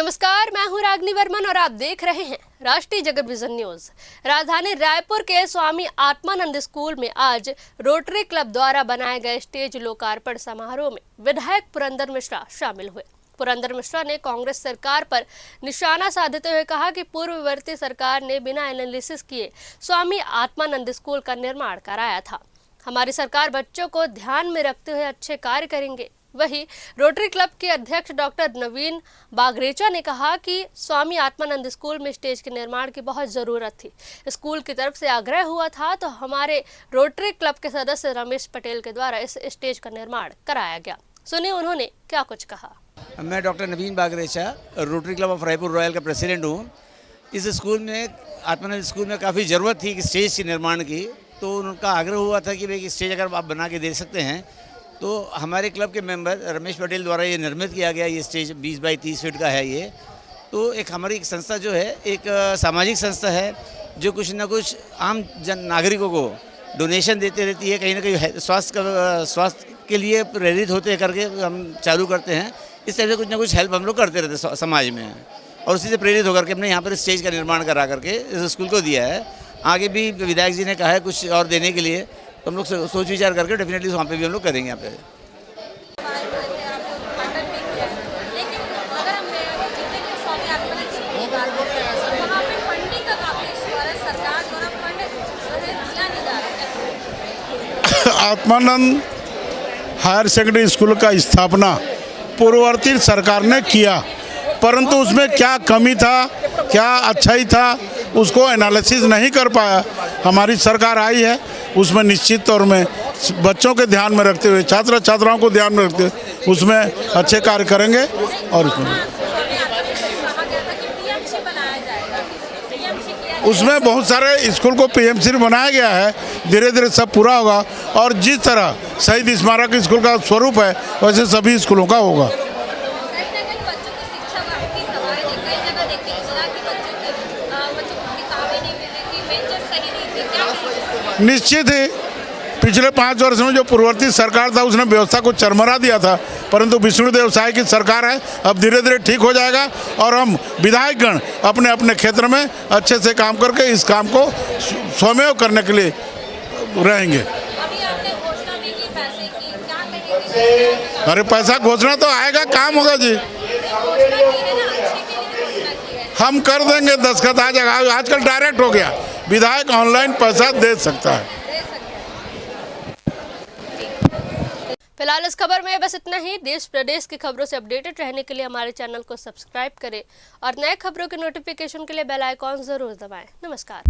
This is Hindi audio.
नमस्कार, मैं हूं रागनी वर्मन और आप देख रहे हैं राष्ट्रीय जगत विजन न्यूज। राजधानी रायपुर के स्वामी आत्मानंद स्कूल में आज रोटरी क्लब द्वारा बनाए गए स्टेज लोकार्पण समारोह में विधायक पुरंदर मिश्रा शामिल हुए। पुरंदर मिश्रा ने कांग्रेस सरकार पर निशाना साधते हुए कहा कि पूर्ववर्ती सरकार ने बिना एनालिसिस किए स्वामी आत्मानंद स्कूल का निर्माण कराया था। हमारी सरकार बच्चों को ध्यान में रखते हुए अच्छे कार्य करेंगे। वहीं रोटरी क्लब के अध्यक्ष डॉक्टर नवीन बागरेचा ने कहा कि स्वामी आत्मानंद स्कूल में स्टेज के निर्माण की बहुत ज़रूरत थी। स्कूल की तरफ से आग्रह हुआ था तो हमारे रोटरी क्लब के सदस्य रमेश पटेल के द्वारा इस स्टेज का निर्माण कराया गया। सुनिए उन्होंने क्या कुछ कहा। मैं doctor Naveen Bagrecha rotary club of Raipur royal का प्रेसिडेंट हूँ। इस स्कूल में आत्मानंद स्कूल में काफ़ी ज़रूरत थी कि स्टेज के निर्माण की, तो उनका आग्रह हुआ था कि भाई स्टेज अगर आप बना के दे सकते हैं तो हमारे क्लब के मेंबर रमेश पटेल द्वारा ये निर्मित किया गया। ये स्टेज 20 बाई 30 फीट का है। ये तो एक हमारी एक संस्था जो है एक सामाजिक संस्था है जो कुछ ना कुछ आम जन नागरिकों को डोनेशन देते रहती है। कहीं ना कहीं स्वास्थ्य के लिए प्रेरित होते करके हम चालू करते हैं। इस तरह से कुछ ना कुछ हेल्प हम लोग करते रहते हैं समाज में, और उसी से प्रेरित होकर के हमने यहाँ पर स्टेज का निर्माण करा करके इस स्कूल को दिया है। आगे भी विधायक जी ने कहा है कुछ और देने के लिए, तो हम लोग सोच विचार करके डेफिनेटली वहाँ पे भी हम लोग करेंगे। यहाँ पे आत्मानंद हायर सेकेंडरी स्कूल का स्थापना पूर्ववर्ती सरकार ने किया, परंतु उसमें क्या कमी था, क्या अच्छाई था, उसको एनालिसिस नहीं कर पाया। हमारी सरकार आई है, उसमें निश्चित तौर में बच्चों के ध्यान में रखते हुए, छात्र छात्राओं को ध्यान में रखते हुए उसमें अच्छे कार्य करेंगे। और उसमें बहुत सारे स्कूल को पीएमसी बनाया गया है। धीरे धीरे सब पूरा होगा और जिस तरह शहीद स्मारक स्कूल का स्वरूप है वैसे सभी स्कूलों का होगा। निश्चित ही पिछले 5 वर्ष में जो पूर्ववर्ती सरकार था उसने व्यवस्था को चरमरा दिया था, परंतु विष्णुदेव साय की सरकार है, अब धीरे धीरे ठीक हो जाएगा और हम विधायकगण अपने अपने क्षेत्र में अच्छे से काम करके इस काम को स्वमेव करने के लिए रहेंगे। अरे पैसा घोषणा तो आएगा, काम होगा जी, हम कर देंगे, दस्तखत आ जाएगा। आजकल डायरेक्ट हो गया, विधायक ऑनलाइन पैसा दे सकता है। फिलहाल इस खबर में बस इतना ही। देश प्रदेश की खबरों से अपडेटेड रहने के लिए हमारे चैनल को सब्सक्राइब करें और नए खबरों के नोटिफिकेशन के लिए बेल आइकॉन जरूर दबाएं। नमस्कार।